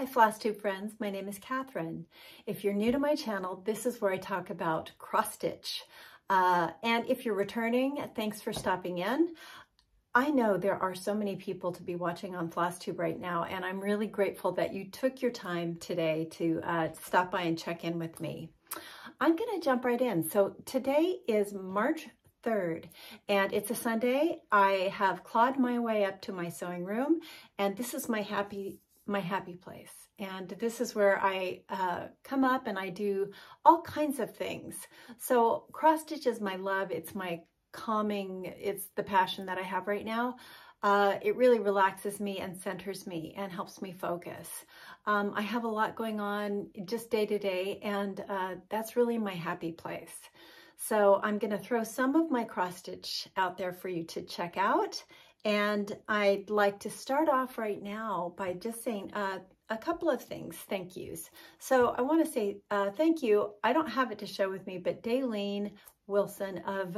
Flosstube friends, my name is Catherine. If you're new to my channel, this is where I talk about cross stitch. And if you're returning, thanks for stopping in. I know there are so many people to be watching on Flosstube right now, and I'm really grateful that you took your time today to stop by and check in with me. I'm gonna jump right in. So today is March 3rd, and it's a Sunday. I have clawed my way up to my sewing room, and this is my happy place. And this is where I come up and I do all kinds of things. So cross stitch is my love. It's my calming. It's the passion that I have right now. It really relaxes me and centers me and helps me focus. I have a lot going on just day to day, and that's really my happy place. So I'm going to throw some of my cross stitch out there for you to check out. And I'd like to start off right now by just saying a couple of things, thank yous. So I want to say thank you. I don't have it to show with me, but Daylene Wilson of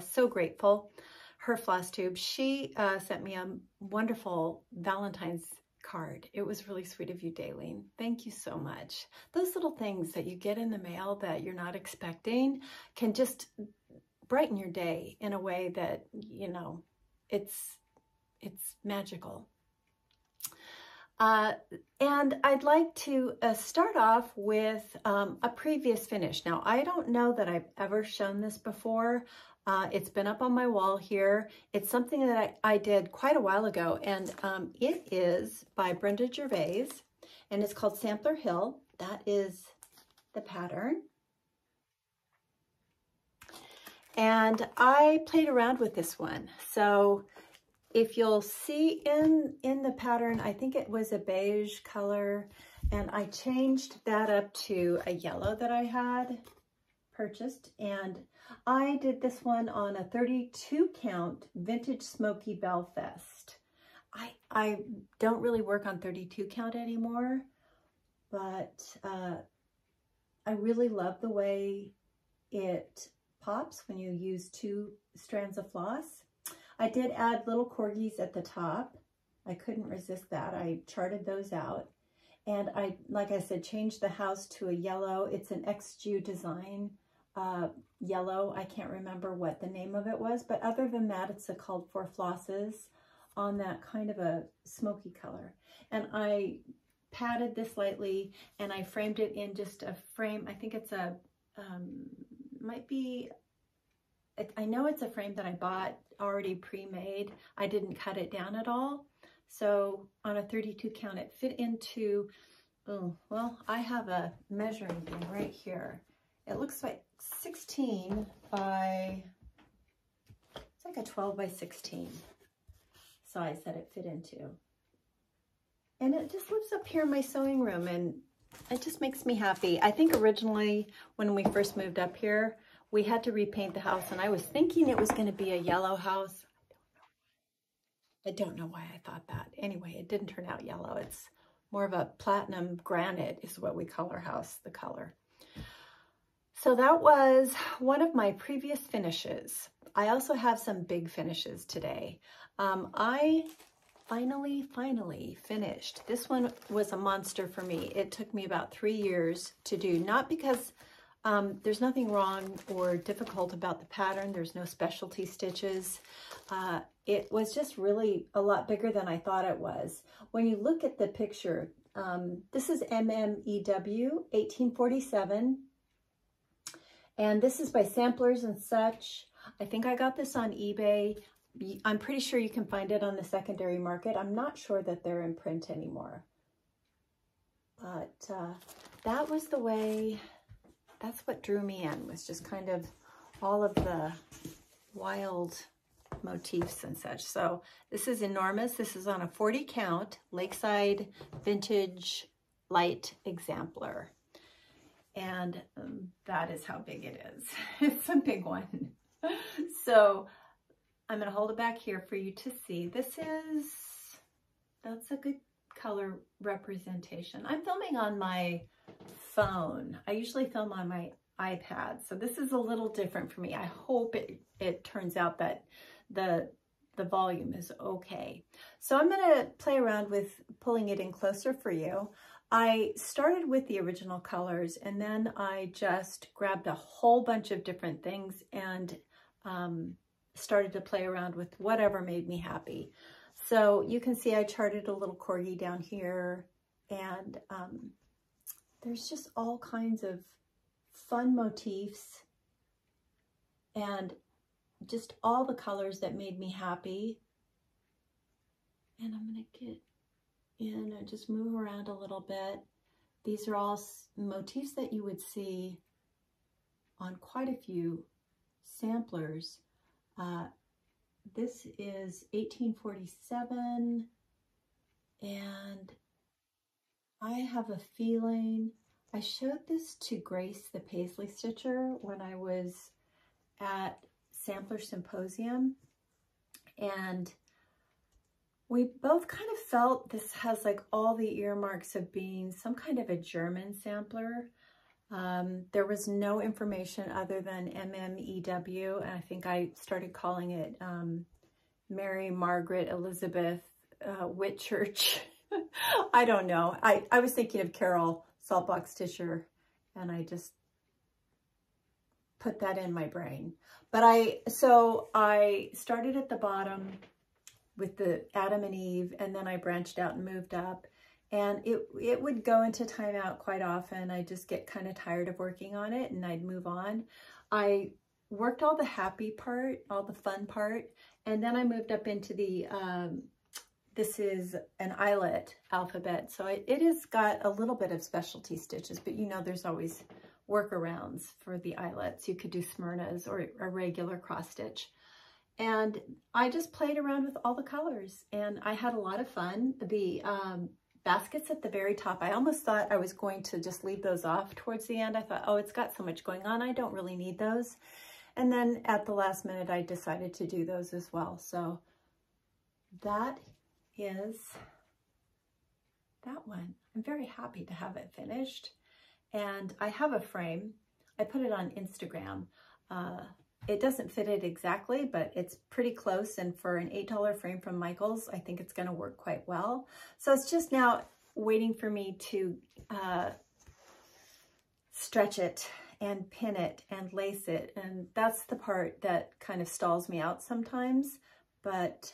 So Grateful, her Flosstube, she sent me a wonderful Valentine's card. It was really sweet of you, Daylene. Thank you so much. Those little things that you get in the mail that you're not expecting can just brighten your day in a way that, you know, it's magical. And I'd like to start off with a previous finish. Now, I don't know that I've ever shown this before. It's been up on my wall here. It's something that I did quite a while ago, and it is by Brenda Gervais, and it's called Sampler Hill. That is the pattern. And I played around with this one. So if you'll see in the pattern, I think it was a beige color, and I changed that up to a yellow that I had purchased, and I did this one on a 32 count vintage Smoky Belfast. I don't really work on 32 count anymore, but I really love the way it pops when you use 2 strands of floss. I did add little corgis at the top. I couldn't resist that. I charted those out. And I, like I said, changed the house to a yellow. It's an XJU design yellow. I can't remember what the name of it was, but other than that, it's called 4 flosses on that kind of a smoky color. And I padded this lightly, and I framed it in just a frame. I think it's a, might be, I know it's a frame that I bought already pre-made. I didn't cut it down at all. So on a 32 count, it fit into, oh, well, I have a measuring thing right here. It looks like 16 by, it's like a 12 by 16 size that it fit into. And it just lives up here in my sewing room, and it just makes me happy. I think originally when we first moved up here, we had to repaint the house, and I was thinking it was going to be a yellow house. I don't know why I thought that. Anyway, it didn't turn out yellow. It's more of a platinum granite is what we call our house, the color. So that was one of my previous finishes. I also have some big finishes today. I finally finished. This one was a monster for me. It took me about 3 years to do, not because there's nothing wrong or difficult about the pattern. There's no specialty stitches. It was just really a lot bigger than I thought it was. When you look at the picture, this is MMEW 1847. And this is by Samplers and Such. I think I got this on eBay. I'm pretty sure you can find it on the secondary market. I'm not sure that they're in print anymore. But that was the way, that's what drew me in, was just kind of all of the wild motifs and such. So this is enormous. This is on a 40 count Lakeside Vintage Light Exemplar. And that is how big it is. It's a big one. So I'm going to hold it back here for you to see. That's a good color representation. I'm filming on my phone. I usually film on my iPad, so this is a little different for me. I hope it turns out that the volume is okay. So I'm going to play around with pulling it in closer for you. I started with the original colors, and then I just grabbed a whole bunch of different things and started to play around with whatever made me happy. So you can see I charted a little corgi down here, and there's just all kinds of fun motifs and just all the colors that made me happy. And I'm going to get in and just move around a little bit. These are all motifs that you would see on quite a few samplers. This is 1847, and I have a feeling I showed this to Grace, the Paisley Stitcher, when I was at Sampler Symposium, and we both kind of felt this has like all the earmarks of being some kind of a German sampler. There was no information other than MMEW, and I think I started calling it Mary Margaret Elizabeth Whitchurch. I don't know. I was thinking of Carol Saltbox Stitcher, and I just put that in my brain. But so I started at the bottom with the Adam and Eve, and then I branched out and moved up, and it would go into timeout quite often. I just get kind of tired of working on it, and I'd move on. I worked all the happy part, all the fun part, and then I moved up into the this is an eyelet alphabet, so it has got a little bit of specialty stitches, but you know there's always workarounds for the eyelets. You could do Smyrnas or a regular cross stitch. And I just played around with all the colors, and I had a lot of fun. The baskets at the very top, I almost thought I was going to just leave those off towards the end. I thought, oh, it's got so much going on, I don't really need those. And then at the last minute, I decided to do those as well. So that is that one. I'm very happy to have it finished. And I have a frame. I put it on Instagram. It doesn't fit it exactly, but it's pretty close. And for an $8 frame from Michaels, I think it's going to work quite well. So it's just now waiting for me to stretch it and pin it and lace it. And that's the part that kind of stalls me out sometimes, but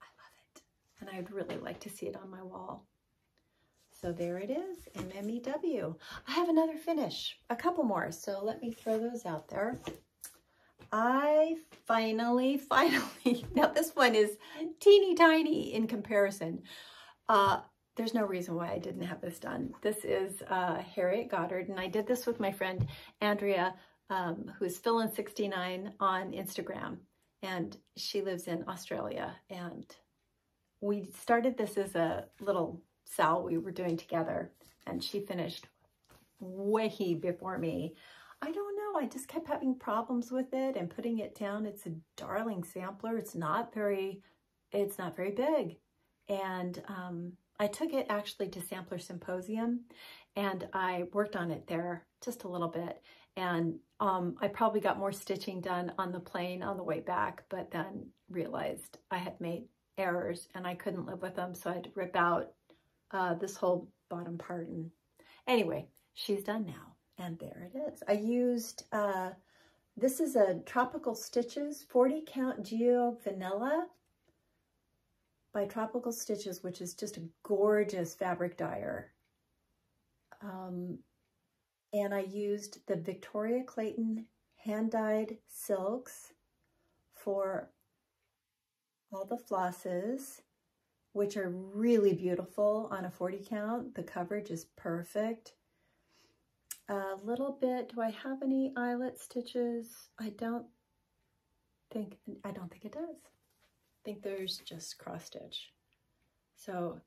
I love it. And I'd really like to see it on my wall. So there it is, MMEW. I have another finish, a couple more, so let me throw those out there. I finally, now this one is teeny tiny in comparison. There's no reason why I didn't have this done. This is Harriet Goddard, and I did this with my friend Andrea, who's Fillin69 on Instagram, and she lives in Australia. And we started this as a little sal we were doing together, and she finished way before me. I don't know, I just kept having problems with it and putting it down. It's a darling sampler. It's not very big. And I took it actually to Sampler Symposium, and I worked on it there just a little bit. And I probably got more stitching done on the plane on the way back, but then realized I had made errors and I couldn't live with them, so I had to rip out this whole bottom part. And anyway, she's done now, and there it is. I used, this is a Tropical Stitches 40 count Geo Vanilla by Tropical Stitches, which is just a gorgeous fabric dyer. And I used the Victoria Clayton hand-dyed silks for all the flosses, which are really beautiful on a 40 count. The coverage is perfect. A little bit, do I have any eyelet stitches? I don't think it does. I think there's just cross stitch. So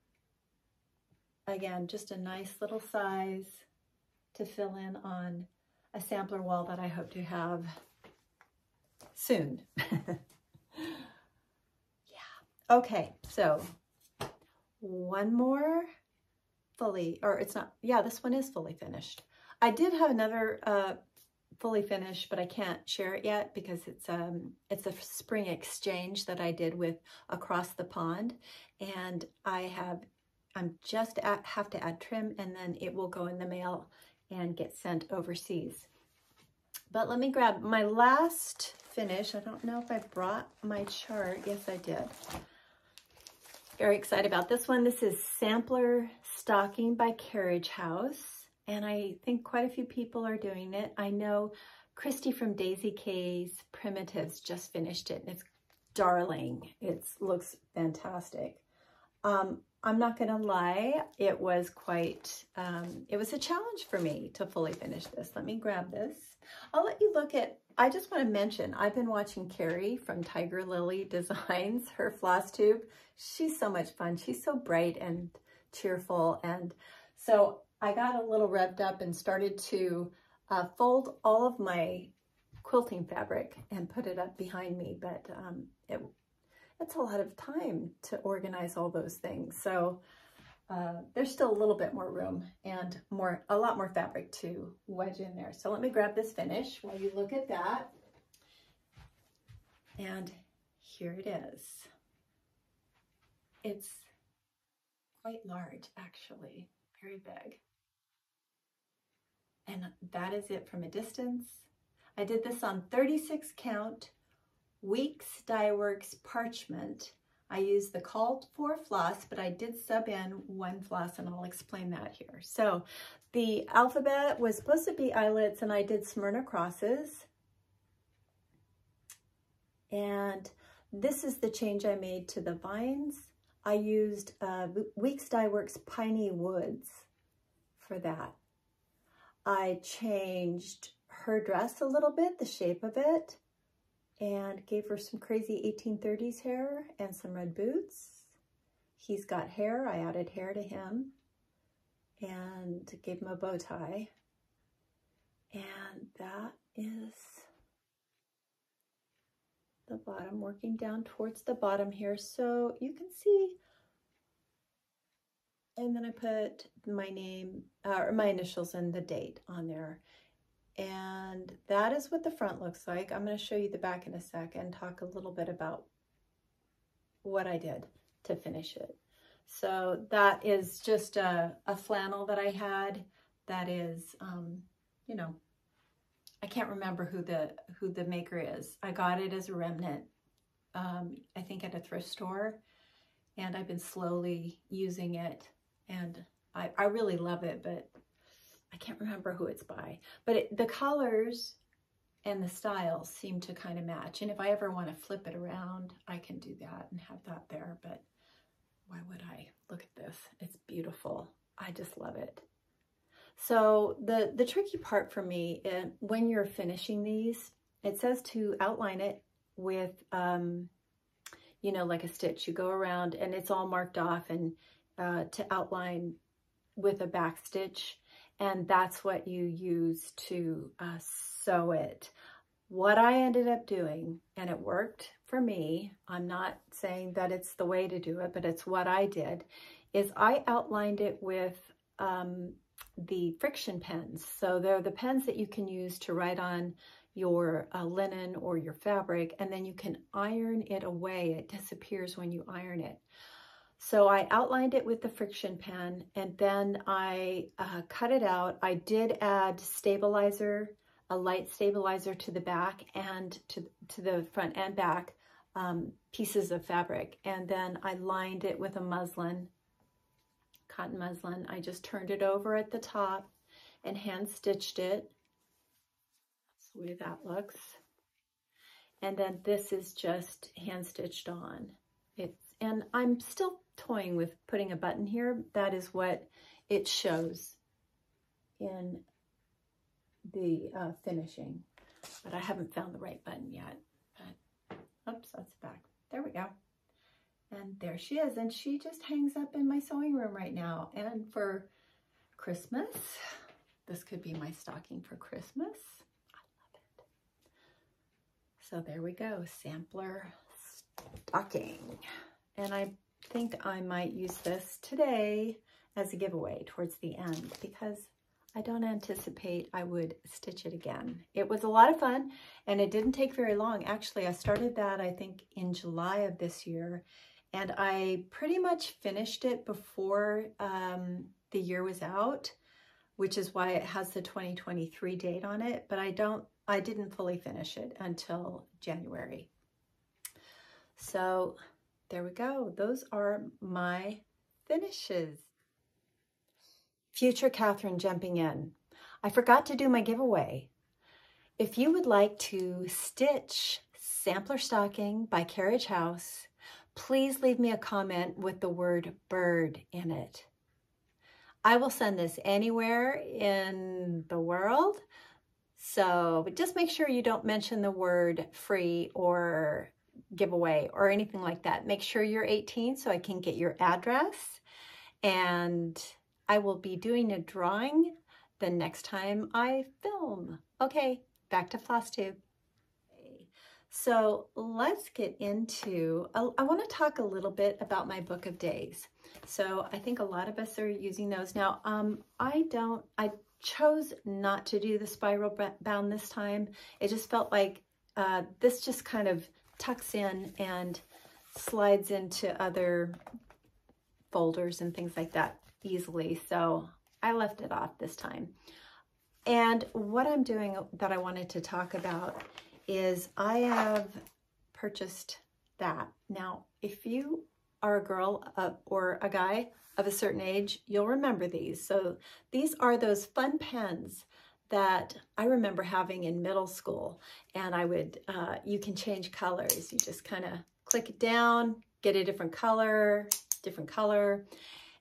again, just a nice little size to fill in on a sampler wall that I hope to have soon. Yeah. Okay, so one more fully, or it's not, yeah, this one is fully finished. I did have another fully finished, but I can't share it yet because it's a spring exchange that I did with Across the Pond, and I have have to add trim, and then it will go in the mail and get sent overseas. But let me grab my last finish. I don't know if I brought my chart. Yes, I did. Very excited about this one. This is Sampler Stocking by Carriage House, and I think quite a few people are doing it. I know Christy from Daisy K's Primitives just finished it, and it's darling. It looks fantastic. I'm not gonna lie, it was quite, it was a challenge for me to fully finish this. Let me grab this. I'll let you look at, I just want to mention, I've been watching Carrie from Tiger Lily Designs, her Flosstube. She's so much fun. She's so bright and cheerful. And so I got a little revved up and started to fold all of my quilting fabric and put it up behind me. But it's a lot of time to organize all those things. So there's still a little bit more room and a lot more fabric to wedge in there. So let me grab this finish while you look at that. And here it is. It's quite large, actually, very big. And that is it from a distance. I did this on 36 count Weeks Dye Works parchment. I used the called for floss, but I did sub in one floss, and I'll explain that here. So the alphabet was supposed to be eyelets, and I did Smyrna crosses. And this is the change I made to the vines. I used Weeks Dye Works Piney Woods for that. I changed her dress a little bit, the shape of it, and gave her some crazy 1830s hair and some red boots. He's got hair. I added hair to him and gave him a bow tie. And that is the bottom, working down towards the bottom here. So you can see, and then I put my name, or my initials and the date on there. And that is what the front looks like. I'm going to show you the back in a sec and talk a little bit about what I did to finish it. So that is just a flannel that I had that is, you know, I can't remember who the maker is. I got it as a remnant, I think at a thrift store, and I've been slowly using it, and I really love it, but I can't remember who it's by. But the colors and the styles seem to kind of match, and if I ever want to flip it around, I can do that and have that there, but why would I? Look at this. It's beautiful. I just love it. So the tricky part for me, when you're finishing these, it says to outline it with, you know, like a stitch. You go around and it's all marked off, and to outline with a back stitch, and that's what you use to sew it. What I ended up doing, and it worked for me, I'm not saying that it's the way to do it, but it's what I did, is I outlined it with the friction pens. So they're the pens that you can use to write on your linen or your fabric, and then you can iron it away. It disappears when you iron it. So I outlined it with the friction pen, and then I cut it out. I did add stabilizer, a light stabilizer to the back and to the front and back pieces of fabric. And then I lined it with a muslin, cotton muslin. I just turned it over at the top and hand stitched it. That's the way that looks. And then this is just hand stitched on. And I'm still toying with putting a button here. That is what it shows in the finishing, but I haven't found the right button yet. But, oops, that's back. There we go. And there she is. And she just hangs up in my sewing room right now. And for Christmas, this could be my stocking for Christmas. I love it. So there we go, sampler stocking. And I think I might use this today as a giveaway towards the end, because I don't anticipate I would stitch it again. It was a lot of fun, and it didn't take very long. Actually, I started that, I think, in July of this year, and I pretty much finished it before the year was out, which is why it has the 2023 date on it, but I didn't fully finish it until January. So there we go. Those are my finishes. Future Catherine jumping in. I forgot to do my giveaway. If you would like to stitch Sampler Stocking by Carriage House, please leave me a comment with the word bird in it. I will send this anywhere in the world, so just make sure you don't mention the word free or giveaway or anything like that. Make sure you're 18 so I can get your address, and I will be doing a drawing the next time I film. Okay, back to Flosstube. So let's get into, I want to talk a little bit about my book of days. So I think a lot of us are using those. Now, I chose not to do the spiral bound this time. It just felt like this just kind of tucks in and slides into other folders and things like that easily. So I left it off this time. And what I'm doing that I wanted to talk about is I have purchased that. Now, if you are a girl or a guy of a certain age, you'll remember these. So these are those fun pens that I remember having in middle school. And I would, you can change colors. You just kind of click it down, get a different color.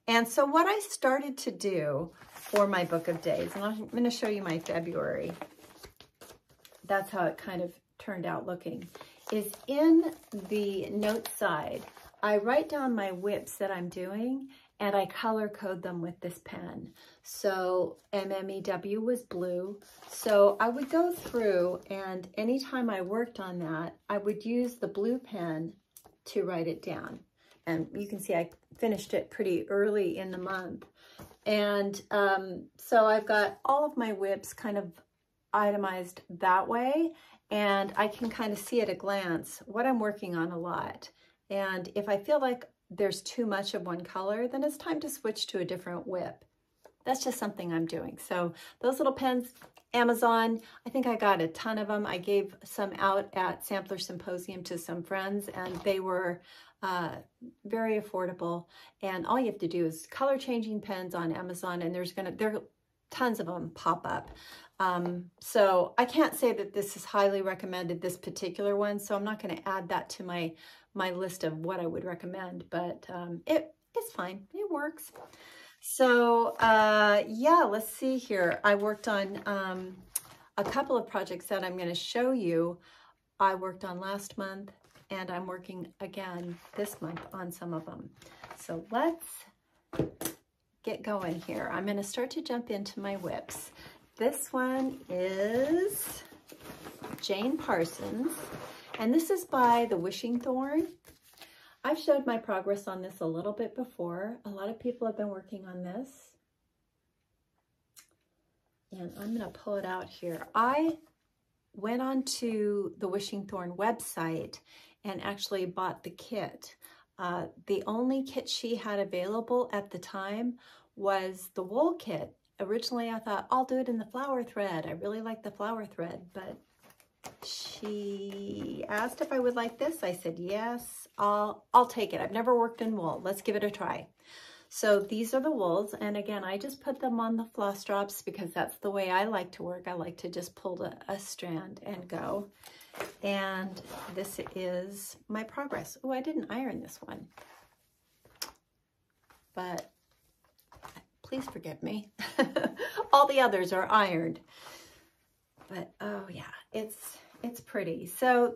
And so what I started to do for my book of days, and I'm going to show you my February. That's how it kind of turned out looking, is in the note side, I write down my whips that I'm doing and I color code them with this pen. So MMEW was blue. So I would go through, and anytime I worked on that, I would use the blue pen to write it down. And you can see I finished it pretty early in the month. And so I've got all of my whips kind of itemized that way, and I can kind of see at a glance what I'm working on a lot. And if I feel like there's too much of one color, then it's time to switch to a different whip. That's just something I'm doing. So those little pens, Amazon, I think I got a ton of them. I gave some out at Sampler Symposium to some friends, and they were very affordable. And all you have to do is color changing pens on Amazon, and there are tons of them pop up. So I can't say that this is highly recommended, this particular one, so I'm not going to add that to my list of what I would recommend, but it's fine. It works. So yeah, let's see here. I worked on a couple of projects that I'm going to show you. I worked on last month, and I'm working again this month on some of them. So let's get going here. I'm going to start to jump into my whips. This one is Jane Parsons, and this is by the Wishing Thorn. I've showed my progress on this a little bit before. A lot of people have been working on this. And I'm going to pull it out here. I went on to the Wishing Thorn website and actually bought the kit. The only kit she had available at the time was the wool kit. Originally, I thought, I'll do it in the flower thread. I really like the flower thread, but she asked if I would like this. I said, yes, I'll take it. I've never worked in wool. Let's give it a try. So these are the wools. And again, I just put them on the floss drops because that's the way I like to work. I like to just pull a strand and go. And this is my progress. Oh, I didn't iron this one, but please forgive me. All the others are ironed. But oh yeah, it's pretty. So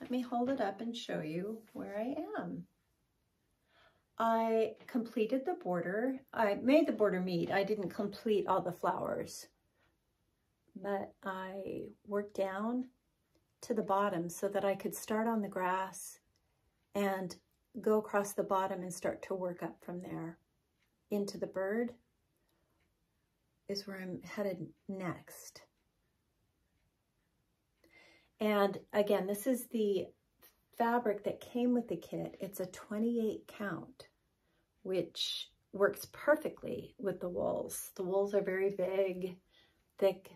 let me hold it up and show you where I am. I completed the border. I made the border meet. I didn't complete all the flowers, but I worked down to the bottom so that I could start on the grass and go across the bottom and start to work up from there. Into the bird is where I'm headed next. And again, this is the fabric that came with the kit. It's a 28 count, which works perfectly with the wools. The wools are very big, thick,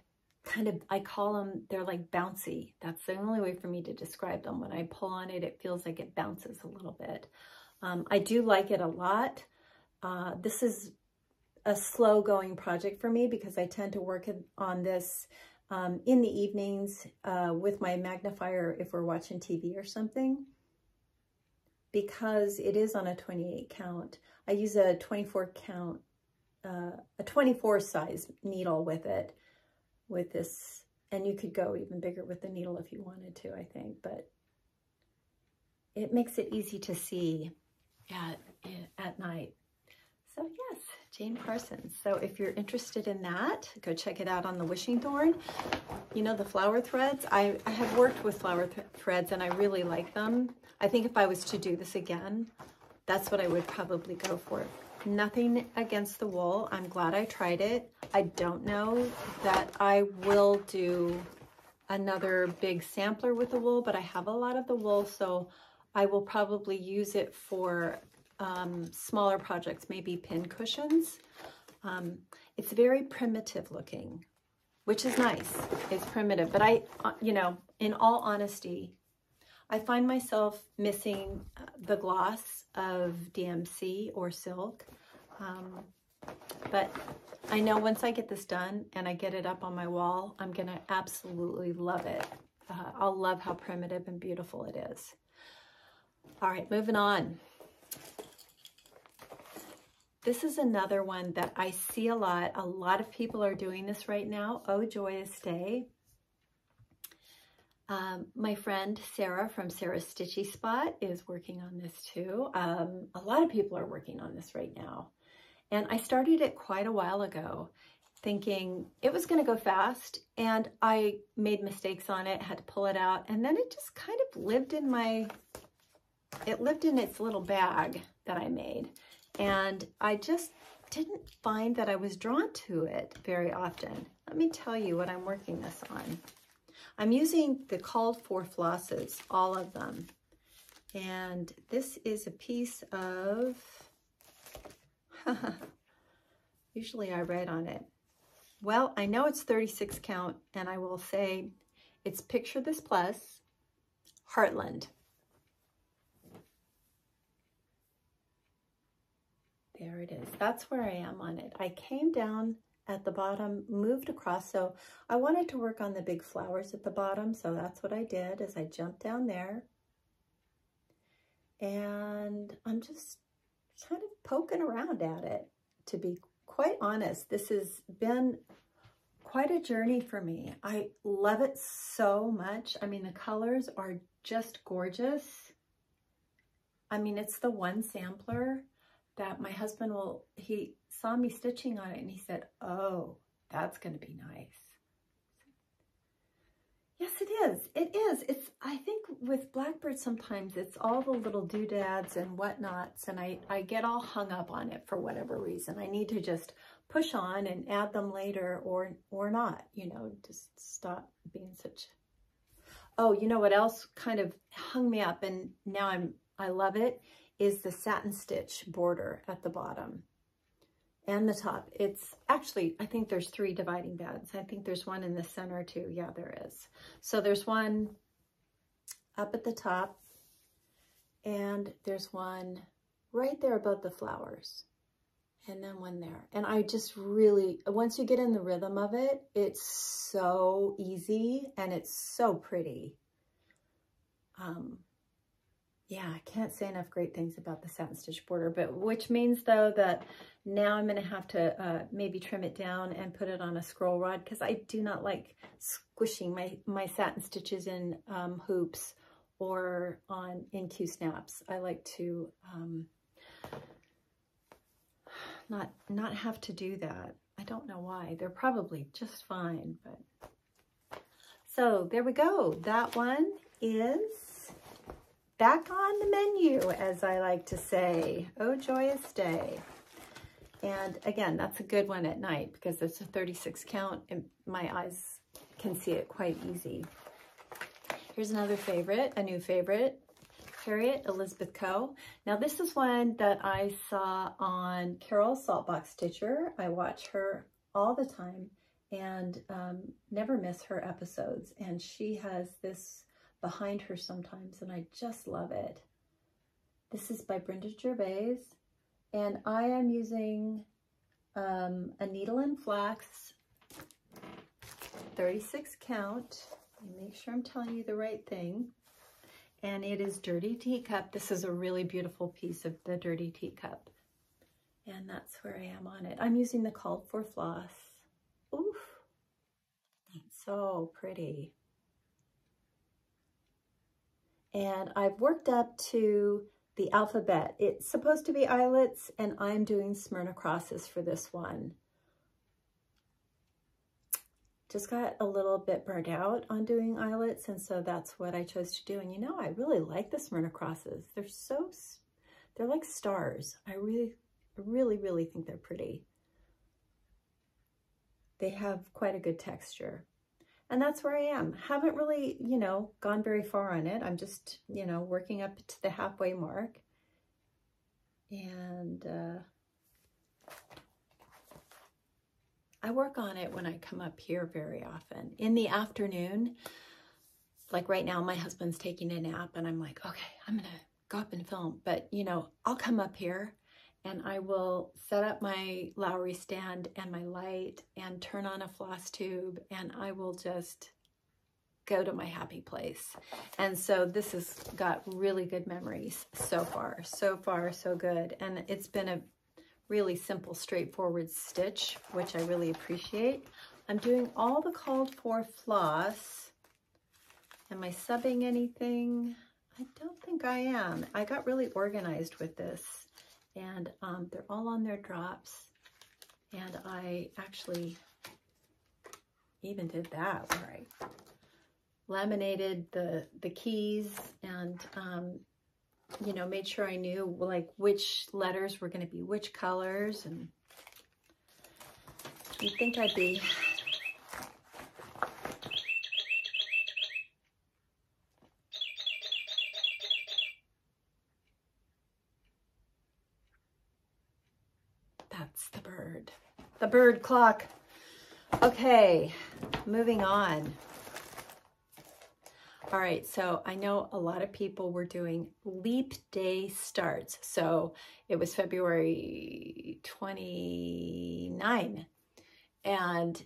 kind of, I call them, they're like bouncy. That's the only way for me to describe them. When I pull on it, it feels like it bounces a little bit. I do like it a lot. This is a slow going project for me because I tend to work on this in the evenings with my magnifier if we're watching TV or something. Because it is on a 28 count, I use a 24 count, a 24 size needle with it, with this, and you could go even bigger with the needle if you wanted to, I think, but it makes it easy to see at night. So yes, Jane Parsons. So if you're interested in that, go check it out on the wishing thorn. You know, the flower threads, I have worked with flower threads and I really like them. I think if I was to do this again, that's what I would probably go for. Nothing against the wool. I'm glad I tried it. I don't know that I will do another big sampler with the wool, but I have a lot of the wool, so I will probably use it for smaller projects, maybe pin cushions. It's very primitive looking, which is nice. It's primitive, but I, you know, in all honesty, I find myself missing the gloss of DMC or silk. But I know once I get this done and I get it up on my wall, I'm gonna absolutely love it. I'll love how primitive and beautiful it is. All right, moving on. This is another one that I see a lot. A lot of people are doing this right now. Oh, joyous day. My friend Sarah from Sarah's Stitchy Spot is working on this too. A lot of people are working on this right now. And I started it quite a while ago thinking it was going to go fast, and I made mistakes on it, had to pull it out, and then it just kind of lived in its little bag that I made. And I just didn't find that I was drawn to it very often. Let me tell you what I'm working this on. I'm using the called for flosses, all of them. And this is a piece of, usually I write on it. Well, I know it's 36 count, and I will say it's Picture This Plus, Heartland. There it is. That's where I am on it. I came down at the bottom, moved across. So I wanted to work on the big flowers at the bottom. So that's what I did, is I jumped down there. And I'm just kind of poking around at it. To be quite honest, this has been quite a journey for me. I love it so much. I mean, the colors are just gorgeous. I mean, it's the one sampler that my husband he saw me stitching on it and he said, oh, that's going to be nice. Yes, it is. It is. I think with Blackbird sometimes it's all the little doodads and whatnots, and I get all hung up on it for whatever reason. I need to just push on and add them later or not, you know, just stop being such. Oh, you know what else kind of hung me up, and now I love it, is the satin stitch border at the bottom and the top. It's actually, I think there's 3 dividing bands. I think there's one in the center too. Yeah, there is. So there's one up at the top, and there's one right there above the flowers, and then one there. And I just really, once you get in the rhythm of it, it's so easy and it's so pretty. Yeah, I can't say enough great things about the satin stitch border, but which means though that now I'm going to have to maybe trim it down and put it on a scroll rod, because I do not like squishing my satin stitches in hoops or in Q-snaps. I like to not have to do that. I don't know why. They're probably just fine, but so there we go. That one is back on the menu, as I like to say. Oh, joyous day. And again, that's a good one at night because it's a 36 count and my eyes can see it quite easy. Here's another favorite, a new favorite. Harriet Elizabeth Coe. Now this is one that I saw on Carol Saltbox Stitcher. I watch her all the time and never miss her episodes. And she has this behind her sometimes, and I just love it. This is by Brenda Gervais, and I am using a needle and flax 36 count. Make sure I'm telling you the right thing. And it is Dirty Teacup. This is a really beautiful piece of the Dirty Teacup. And that's where I am on it. I'm using the Called For Floss. Oof, that's so pretty. And I've worked up to the alphabet. It's supposed to be eyelets, and I'm doing Smyrna crosses for this one. Just got a little bit burnt out on doing eyelets, and so that's what I chose to do. And you know, I really like the Smyrna crosses. They're like stars. I really think they're pretty. They have quite a good texture. And that's where I am. Haven't really, you know, gone very far on it. I'm just, you know, working up to the halfway mark. And I work on it when I come up here very often. In the afternoon, like right now, my husband's taking a nap and I'm like, okay, I'm gonna go up and film. But, you know, I'll come up here and I will set up my Lowry stand and my light and turn on a floss tube, and I will just go to my happy place. And so this has got really good memories so far, so good. And it's been a really simple, straightforward stitch, which I really appreciate. I'm doing all the called for floss. Am I subbing anything? I don't think I am. I got really organized with this. And they're all on their drops. And I actually even did that where I laminated the keys and, you know, made sure I knew like which letters were going to be which colors. And you'd think I'd be... That's the bird clock. Okay, moving on. All right, so I know a lot of people were doing leap day starts. So it was February 29. And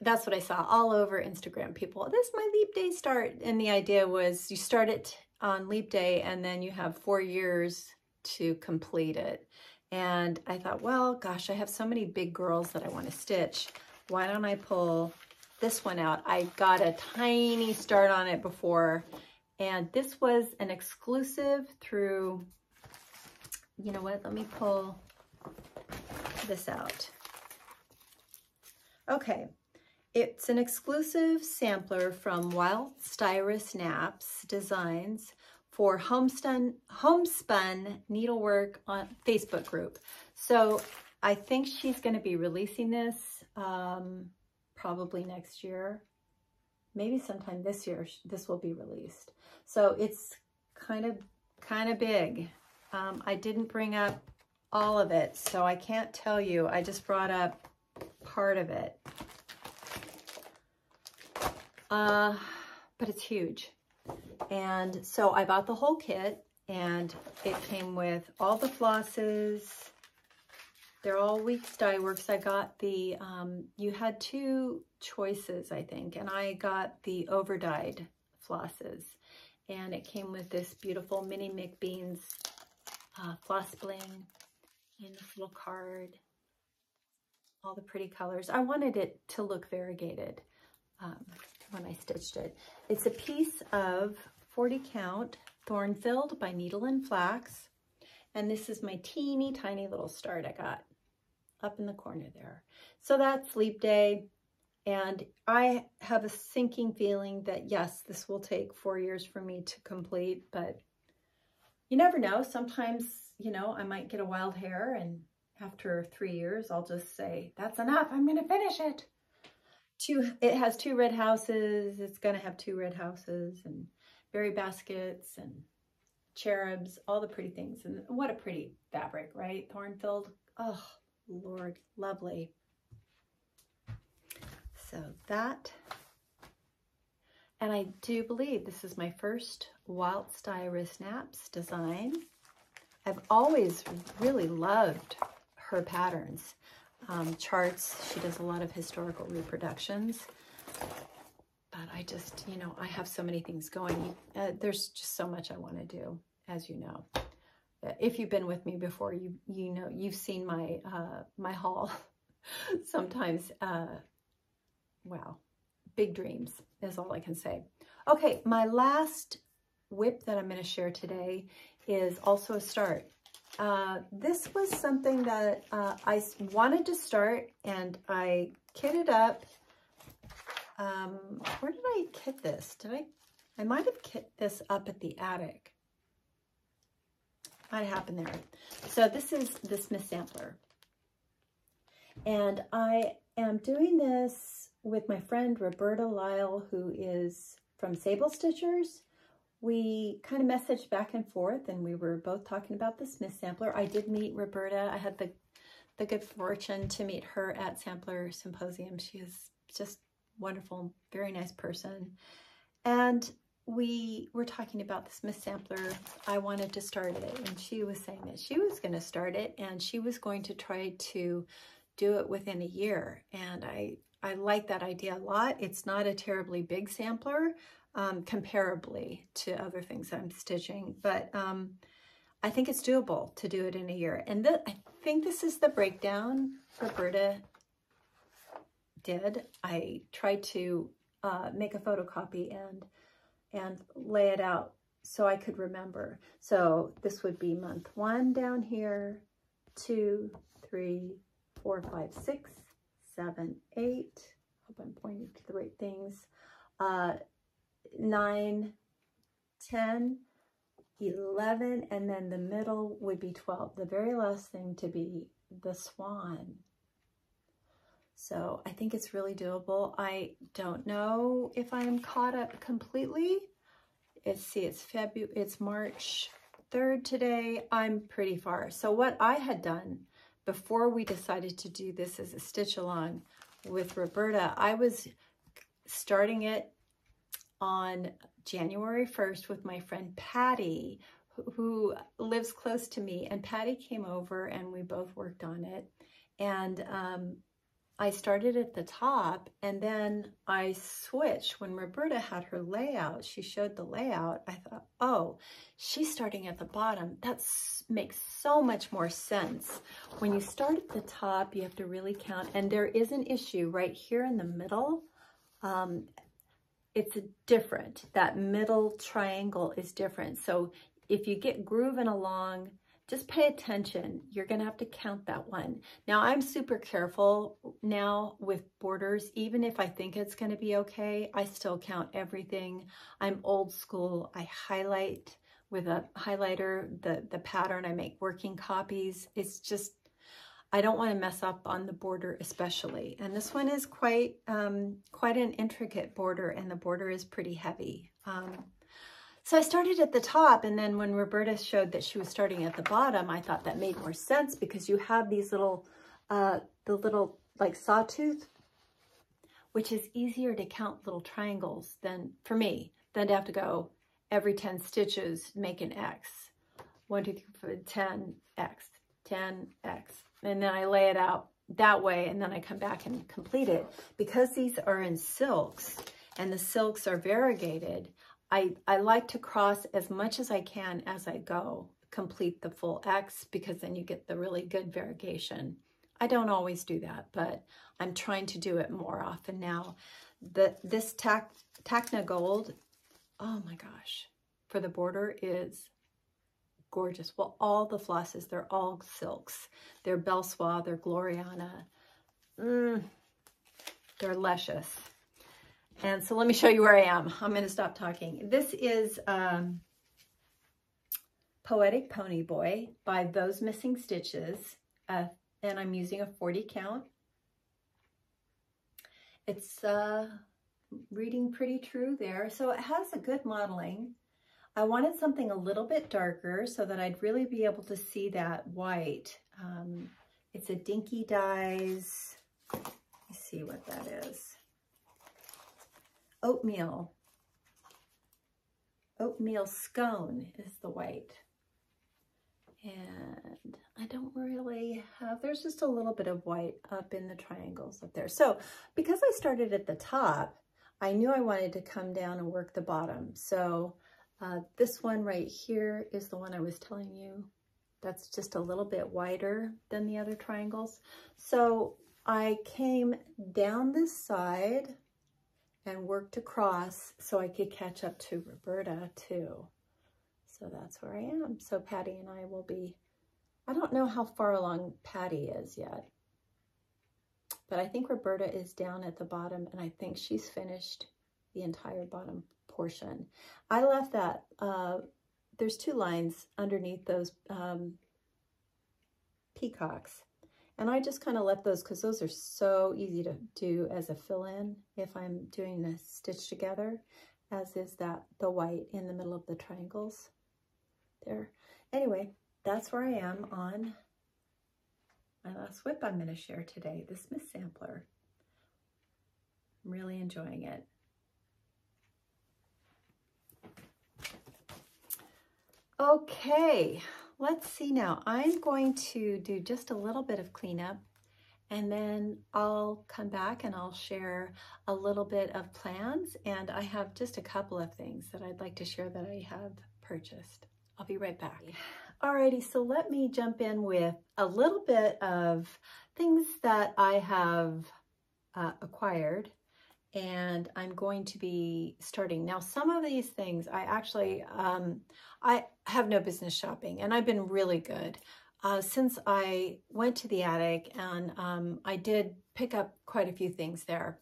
that's what I saw all over Instagram. People, this is my leap day start. And the idea was you start it on leap day and then you have 4 years to complete it. And I thought, well, gosh, I have so many big girls that I want to stitch. Why don't I pull this one out? I got a tiny start on it before, and this was an exclusive through, you know what, let me pull this out. Okay, it's an exclusive sampler from Wild Styrus Naps Designs for homespun needlework on Facebook group. So I think she's going to be releasing this probably next year, maybe sometime this year. This will be released. So it's kind of big. I didn't bring up all of it, so I can't tell you. I just brought up part of it. But it's huge. And so I bought the whole kit, and it came with all the flosses. They're all Weeks Dye Works. I got the, you had 2 choices, I think, and I got the over-dyed flosses. And it came with this beautiful Mini McBeans floss bling in this little card. All the pretty colors. I wanted it to look variegated when I stitched it. It's a piece of 40 count Thornfilled by Needle and Flax. And this is my teeny tiny little start I got up in the corner there. So that's Leap Day. And I have a sinking feeling that yes, this will take 4 years for me to complete, but you never know. Sometimes, you know, I might get a wild hair, and after 3 years, I'll just say, that's enough, I'm gonna finish it. It has 2 red houses. It's gonna have 2 red houses and berry baskets, and cherubs, all the pretty things. And what a pretty fabric, right? Thorn-filled. Oh, Lord, lovely. So that, and I do believe this is my first Wildstyle Snaps design. I've always really loved her patterns. Charts, she does a lot of historical reproductions. But I just, you know, I have so many things going. There's just so much I want to do, as you know. If you've been with me before, you know, you've seen my my haul. Sometimes, wow, big dreams is all I can say. Okay, my last whip that I'm going to share today is also a start. This was something that I wanted to start, and I kitted up. Where did I kit this? I might have kit this up at the attic. Might happen there. So this is the Smith sampler. And I am doing this with my friend Roberta Lyle, who is from Sable Stitchers. We kind of messaged back and forth, and we were both talking about the Smith sampler. I did meet Roberta. I had the good fortune to meet her at Sampler Symposium. She is just wonderful, very nice person. And we were talking about the Smith sampler. I wanted to start it, and she was saying that she was going to start it, and she was going to try to do it within a year. And I like that idea a lot. It's not a terribly big sampler, comparably to other things I'm stitching, but I think it's doable to do it in a year. And I think this is the breakdown Roberta did. I tried to make a photocopy and lay it out so I could remember. So this would be month 1 down here, 2, 3, 4, 5, 6, 7, 8. Hope I'm pointing to the right things. 9, 10, 11, and then the middle would be 12. The very last thing to be the swan. So I think it's really doable. I don't know if I am caught up completely. It's March 3rd today. I'm pretty far. So what I had done before we decided to do this as a stitch along with Roberta, I was starting it on January 1st with my friend Patty, who lives close to me. And Patty came over and we both worked on it. And I started at the top, and then I switched. When Roberta had her layout, she showed the layout. I thought, oh, she's starting at the bottom. That makes so much more sense. When you start at the top, you have to really count. And there is an issue right here in the middle. It's different. That middle triangle is different. So if you get grooving along, just pay attention. You're going to have to count that one. Now, I'm super careful now with borders. Even if I think it's going to be okay, I still count everything. I'm old school. I highlight with a highlighter the pattern. I make working copies. It's just, I don't want to mess up on the border especially. And this one is quite an intricate border, and the border is pretty heavy. So I started at the top, and then when Roberta showed that she was starting at the bottom, I thought that made more sense because you have these little, the little like sawtooth, which is easier to count little triangles than, for me, than to have to go every 10 stitches, make an X. 1, 2, 3, 4, 10 X, 10 X. And then I lay it out that way, and then I come back and complete it. Because these are in silks, and the silks are variegated, I like to cross as much as I can as I go, complete the full X, because then you get the really good variegation. I don't always do that, but I'm trying to do it more often now. This Tacna Gold, oh my gosh, for the border is gorgeous. Well, all the flosses, they're all silks. They're Belsois, they're Gloriana. They're luscious. And so let me show you where I am. I'm going to stop talking. This is Poetic Pony Boy by Those Missing Stitches. And I'm using a 40 count. It's reading pretty true there. So it has a good modeling. I wanted something a little bit darker so that I'd really be able to see that white. It's a Dinky Dyes, let me see what that is. Oatmeal scone is the white. And I don't really have, there's just a little bit of white up in the triangles up there. So because I started at the top, I knew I wanted to come down and work the bottom. So this one right here is the one I was telling you. That's just a little bit wider than the other triangles. So I came down this side and worked across so I could catch up to Roberta too. So that's where I am. So Patty and I will be, I don't know how far along Patty is yet, but I think Roberta is down at the bottom, and I think she's finished the entire bottom portion. I left that, there's 2 lines underneath those peacocks, and I just kind of left those because those are so easy to do as a fill-in if I'm doing this stitch together, as is the white in the middle of the triangles there. Anyway, that's where I am on my last whip I'm going to share today, the Smith Sampler. I'm really enjoying it. Okay, let's see now. I'm going to do just a little bit of cleanup, and then I'll come back and I'll share a little bit of plans, and I have just a couple of things that I'd like to share that I have purchased. I'll be right back. Alrighty, so let me jump in with a little bit of things that I have acquired, and I'm going to be starting. Now, some of these things I actually, I have no business shopping, and I've been really good. Since I went to the attic, and I did pick up quite a few things there.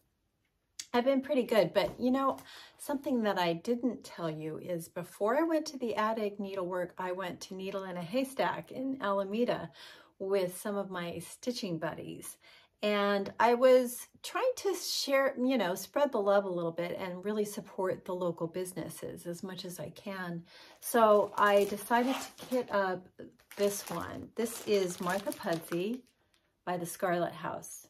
I've been pretty good, but you know, something that I didn't tell you is before I went to the attic needlework, I went to Needle in a Haystack in Alameda with some of my stitching buddies. And I was trying to share, you know, spread the love a little bit and really support the local businesses as much as I can. So I decided to kit up this one. This is Martha Pudsey by the Scarlet House.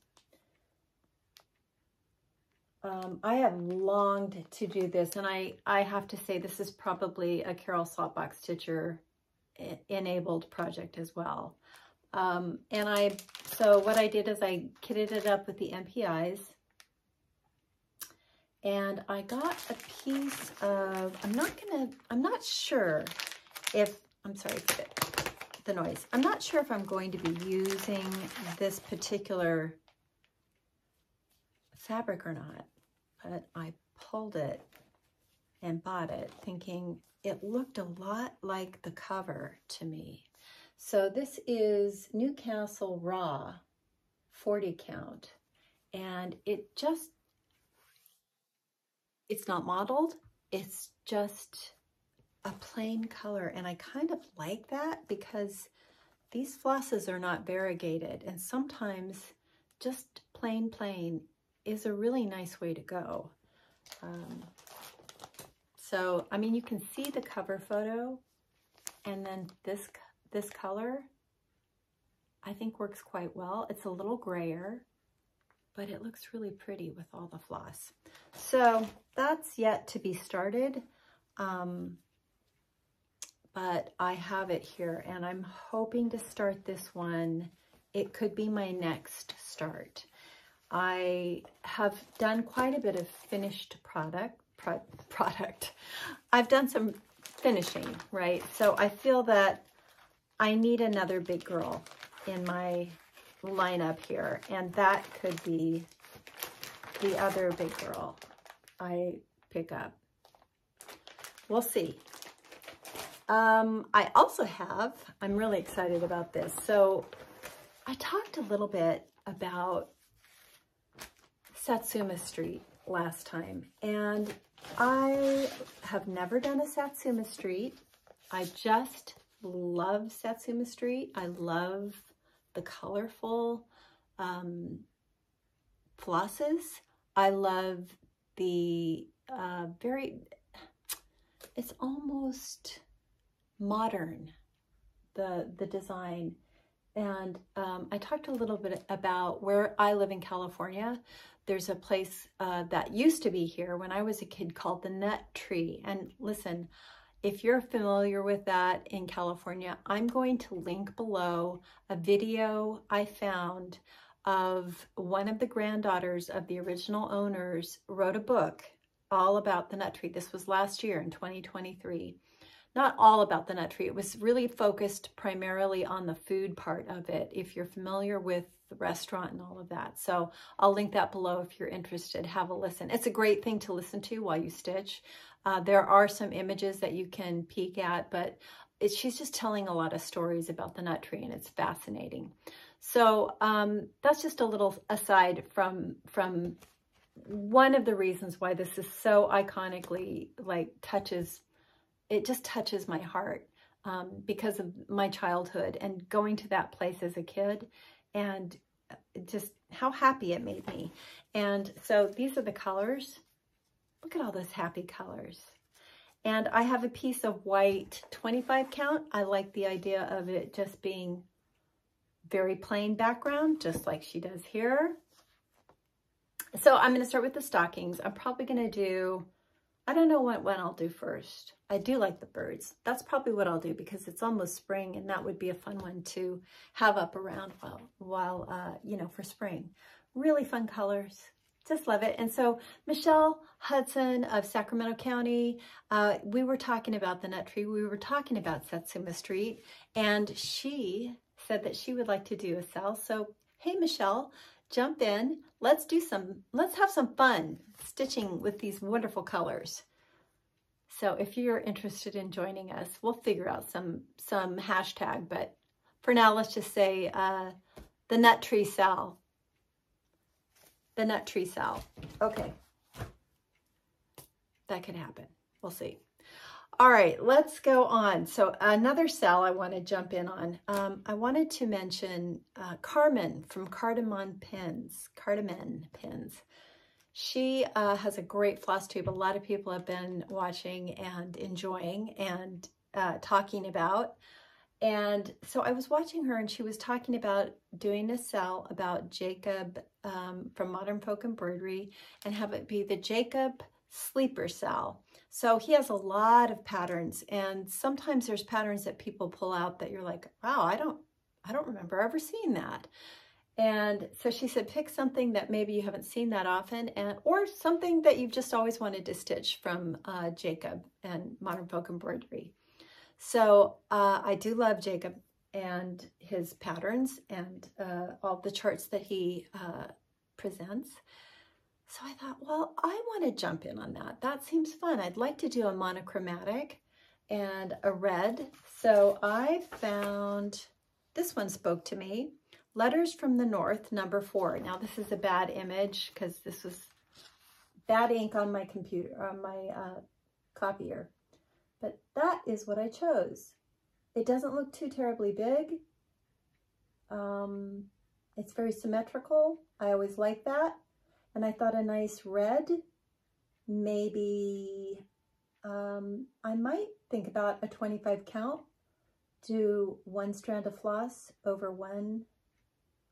I have longed to do this, and I have to say this is probably a Carol Saltbox Stitcher enabled project as well. So what I did is I kitted it up with the MPIs, and I got a piece of, I'm not sure if, I'm sorry for the noise. I'm not sure if I'm going to be using this particular fabric or not, but I pulled it and bought it thinking it looked a lot like the cover to me. So this is Newcastle Raw 40 count, and it's not modeled, it's just a plain color, and I kind of like that because these flosses are not variegated, and sometimes just plain is a really nice way to go. So, I mean, you can see the cover photo, and then this color, I think works quite well. It's a little grayer, but it looks really pretty with all the floss. So that's yet to be started, but I have it here, and I'm hoping to start this one. It could be my next start. I have done quite a bit of finished product. I've done some finishing, right? So I feel that I need another big girl in my lineup here, and that could be the other big girl I pick up. We'll see. I also have, I'm really excited about this. So I talked a little bit about Satsuma Street last time, and I have never done a Satsuma Street. I just love Satsuma Street. I love the colorful flosses. I love the it's almost modern, the design. And I talked a little bit about where I live in California. There's a place that used to be here when I was a kid called the Nut Tree. And listen, if you're familiar with that in California, I'm going to link below a video I found of one of the granddaughters of the original owners wrote a book all about the nut tree. This was last year in 2023. Not all about the nut tree. It was really focused primarily on the food part of it, if you're familiar with the restaurant and all of that. So I'll link that below if you're interested. Have a listen. It's a great thing to listen to while you stitch. There are some images that you can peek at, but she's just telling a lot of stories about the nut tree, and it's fascinating. So that's just a little aside from one of the reasons why this is so iconically, like, it just touches my heart because of my childhood and going to that place as a kid, and just how happy it made me. And so these are the colors. Look at all those happy colors. And I have a piece of white 25 count. I like the idea of it just being very plain background, just like she does here. So I'm going to start with the stockings. I'm probably going to do, I don't know what one I'll do first. I do like the birds. That's probably what I'll do because it's almost spring, and that would be a fun one to have up around while you know, for spring. Really fun colors. Just love it. And so Michelle Hudson of Sacramento County, we were talking about the nut tree. We were talking about Satsuma Street, and she said that she would like to do a sell. So, hey, Michelle, jump in. Let's have some fun stitching with these wonderful colors. So if you're interested in joining us, we'll figure out some hashtag, but for now, let's just say the nut tree sell. The nut tree sell. Okay. That could happen. We'll see. All right, let's go on. So another sell I want to jump in on. I wanted to mention Carmen from Cardamom Pins. She has a great Flosstube. A lot of people have been watching and enjoying and talking about. And so I was watching her, and she was talking about doing a sell about Jacob from Modern Folk Embroidery, and have it be the Jacob Sleeper Sell. So he has a lot of patterns, and sometimes there's patterns that people pull out that you're like, wow, I don't remember ever seeing that. And so she said, pick something that maybe you haven't seen that often, or something that you've just always wanted to stitch from Jacob and Modern Folk Embroidery. So I do love Jacob and his patterns and all the charts that he presents. So I thought, well, I want to jump in on that. That seems fun. I'd like to do a monochromatic and a red. So I found, this one spoke to me, Letters from the North, number 4. Now this is a bad image because this was bad ink on my computer, on my copier. But that is what I chose. It doesn't look too terribly big. It's very symmetrical. I always like that. And I thought a nice red, maybe, I might think about a 25 count, do 1 strand of floss over 1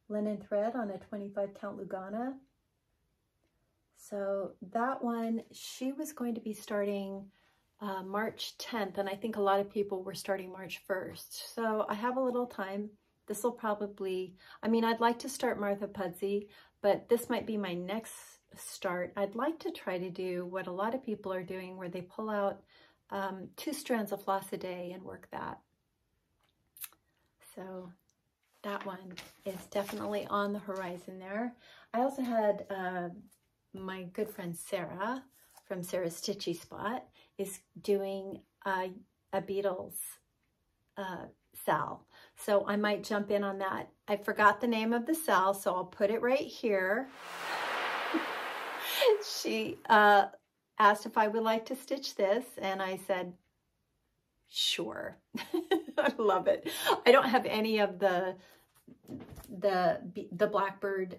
linen thread on a 25 count Lugana. So that one, she was going to be starting March 10th, and I think a lot of people were starting March 1st. So I have a little time. This will probably, I mean, I'd like to start Martha Pudsey, but this might be my next start. I'd like to try to do what a lot of people are doing, where they pull out 2 strands of floss a day and work that. So that one is definitely on the horizon there. I also had my good friend Sarah from Sarah's Stitchy Spot is doing a Beatles sal. So I might jump in on that. I forgot the name of the sal, so I'll put it right here. She asked if I would like to stitch this, and I said, sure. I love it. I don't have any of the Blackbird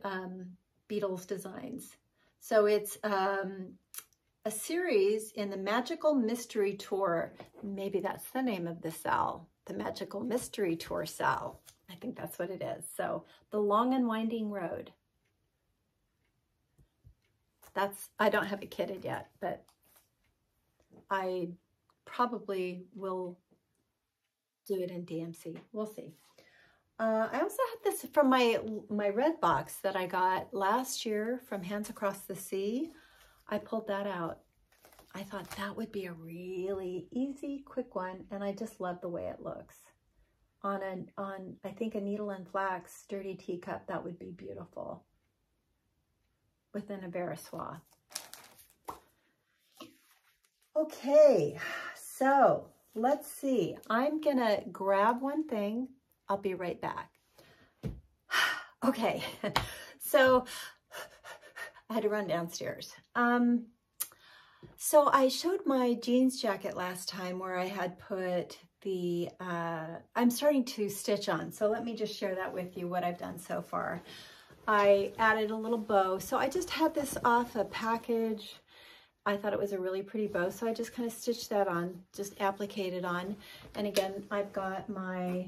Beatles designs. So it's a a series in the Magical Mystery Tour. Maybe that's the name of the cell, the Magical Mystery Tour cell. I think that's what it is. So the Long and Winding Road. I don't have it kitted yet, but I probably will do it in DMC. We'll see. I also have this from my red box that I got last year from Hands Across the Sea. I pulled that out. I thought that would be a really easy, quick one, and I just love the way it looks. On I think a needle and flax sturdy teacup, that would be beautiful. Within a Veriswa. Okay, so let's see. I'm gonna grab one thing. I'll be right back. Okay, so I had to run downstairs. So I showed my jeans jacket last time where I had put the, I'm starting to stitch on. So let me just share that with you, what I've done so far. I added a little bow. So I just had this off a package. I thought it was a really pretty bow. So I just kind of stitched that on, just appliqued it on. And again, I've got my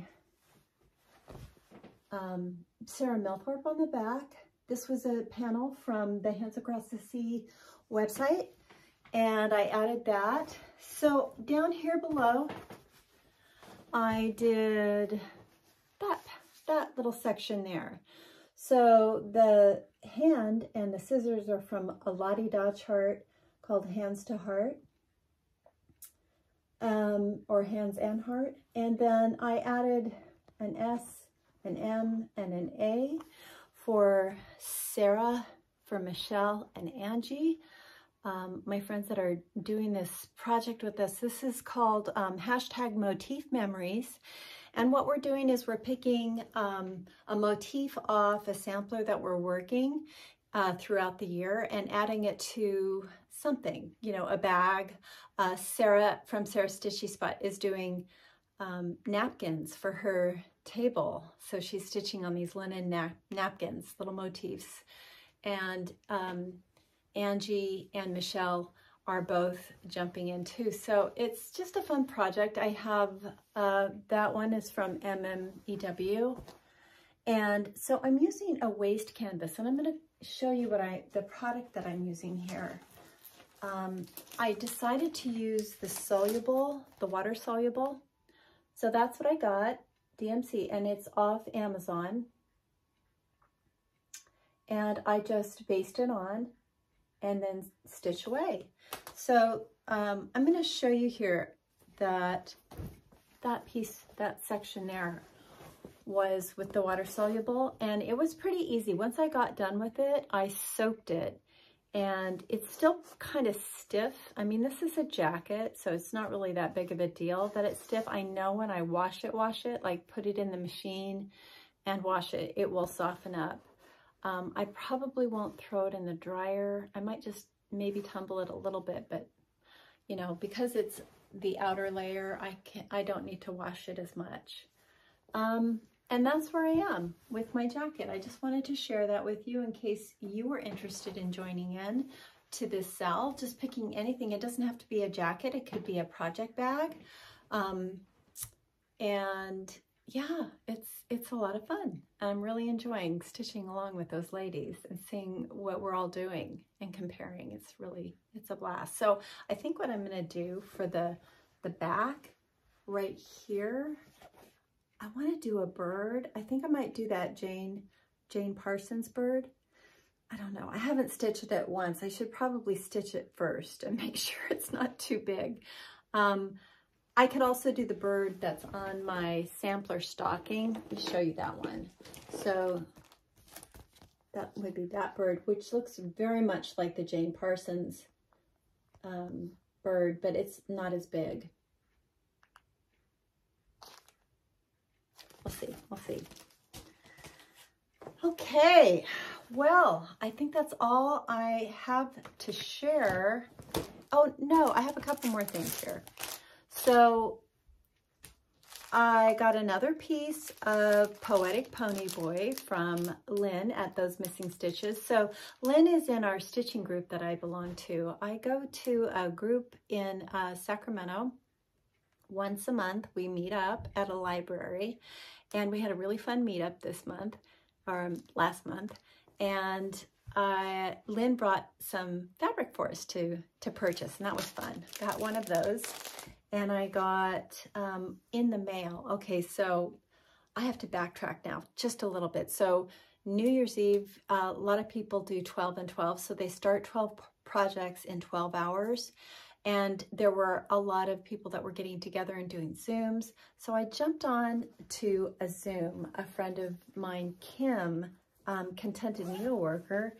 Sarah Milthorpe on the back. This was a panel from the Hands Across the Sea website, and I added that. So down here below, I did that little section there. So the hand and the scissors are from a La-Di-Da chart called Hands to Heart, or Hands and Heart. And then I added an S, an M, and an A for Sarah, for Michelle, and Angie, my friends that are doing this project with us. This is called hashtag Motif Memories. And what we're doing is we're picking a motif off a sampler that we're working throughout the year and adding it to something, you know, a bag. Sarah from Sarah's Stitchy Spot is doing napkins for her table. So she's stitching on these linen napkins, little motifs. And Angie and Michelle are both jumping in too. So it's just a fun project. I have, that one is from MMEW. And so I'm using a waste canvas, and I'm gonna show you what the product that I'm using here. I decided to use the water soluble. So that's what I got, DMC, and it's off Amazon. And I just baste it on and then stitch away. So I'm going to show you here that piece, that section there was with the water soluble, and it was pretty easy. Once I got done with it, I soaked it, and it's still kind of stiff. I mean, this is a jacket, so it's not really that big of a deal that it's stiff. I know when I wash it, like put it in the machine and wash it, it will soften up. I probably won't throw it in the dryer. I might just maybe tumble it a little bit, but you know, because it's the outer layer, I don't need to wash it as much. And that's where I am with my jacket. I just wanted to share that with you in case you were interested in joining in to this sell, just picking anything. It doesn't have to be a jacket. It could be a project bag. And yeah, it's a lot of fun. I'm really enjoying stitching along with those ladies and seeing what we're all doing and comparing. It's a blast. So I think what I'm gonna do for the back right here, I want to do a bird. I think I might do that Jane Parsons bird. I don't know. I haven't stitched it once. I should probably stitch it first and make sure it's not too big. I could also do the bird that's on my sampler stocking. Let me show you that one. So that would be that bird, which looks very much like the Jane Parsons bird, but it's not as big. We'll see. Okay, well, I think that's all I have to share. Oh, no, I have a couple more things here. So I got another piece of Poetic Pony Boy from Lynn at Those Missing Stitches. So Lynn is in our stitching group that I belong to. I go to a group in Sacramento once a month. We meet up at a library, and we had a really fun meetup this month, or last month, and Lynn brought some fabric for us to purchase, and that was fun. Got one of those. And I got in the mail. Okay, so I have to backtrack now just a little bit. So New Year's Eve, a lot of people do 12 and 12. So they start 12 projects in 12 hours. And there were a lot of people that were getting together and doing Zooms. So I jumped on to a Zoom. A friend of mine, Kim, Contented Needleworker,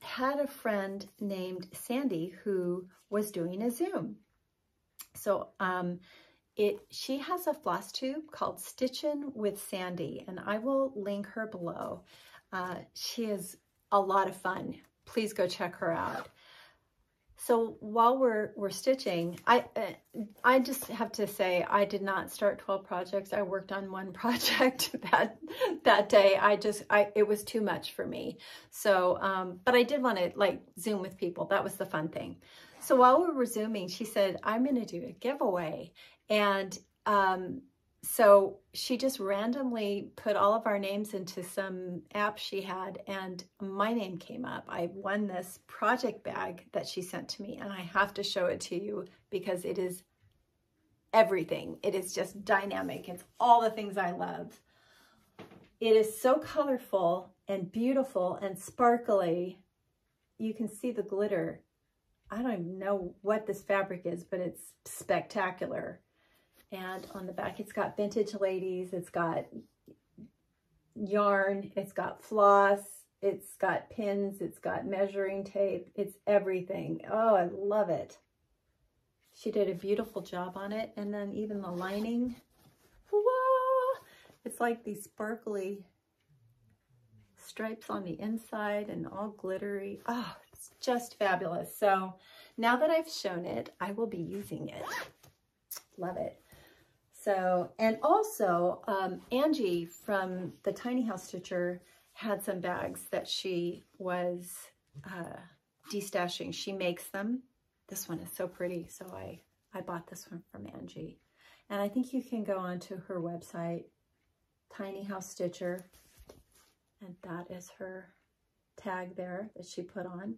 had a friend named Sandy who was doing a Zoom. So she has a floss tube called Stitchin' with Sandy, and I will link her below. She is a lot of fun. Please go check her out. So while we're stitching, I just have to say I did not start 12 projects. I worked on one project that day. It was too much for me. So, but I did want to like Zoom with people. That was the fun thing. So while we were Zooming, she said, I'm going to do a giveaway. And so she just randomly put all of our names into some app she had, and my name came up. I won this project bag that she sent to me, and I have to show it to you because it is everything. It is just dynamic. It's all the things I love. It is so colorful and beautiful and sparkly. You can see the glitter. I don't even know what this fabric is, but it's spectacular. And on the back, it's got vintage ladies, it's got yarn, it's got floss, it's got pins, it's got measuring tape, it's everything. Oh, I love it. She did a beautiful job on it. And then even the lining, whoa, it's like these sparkly stripes on the inside and all glittery. Oh, it's just fabulous. So now that I've shown it, I will be using it. Love it. So, and also Angie from the Tiny House Stitcher had some bags that she was destashing. She makes them. This one is so pretty. So I bought this one from Angie. And I think you can go onto her website, Tiny House Stitcher. And that is her tag there that she put on.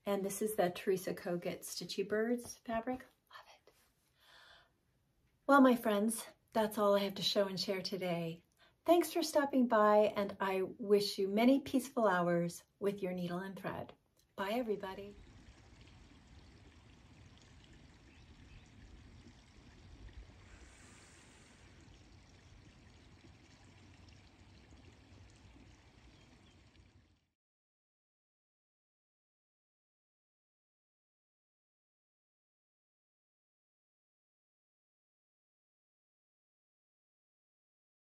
And this is the Teresa Kogut Stitchy Birds fabric. Love it. Well, my friends, that's all I have to show and share today. Thanks for stopping by, and I wish you many peaceful hours with your needle and thread. Bye, everybody.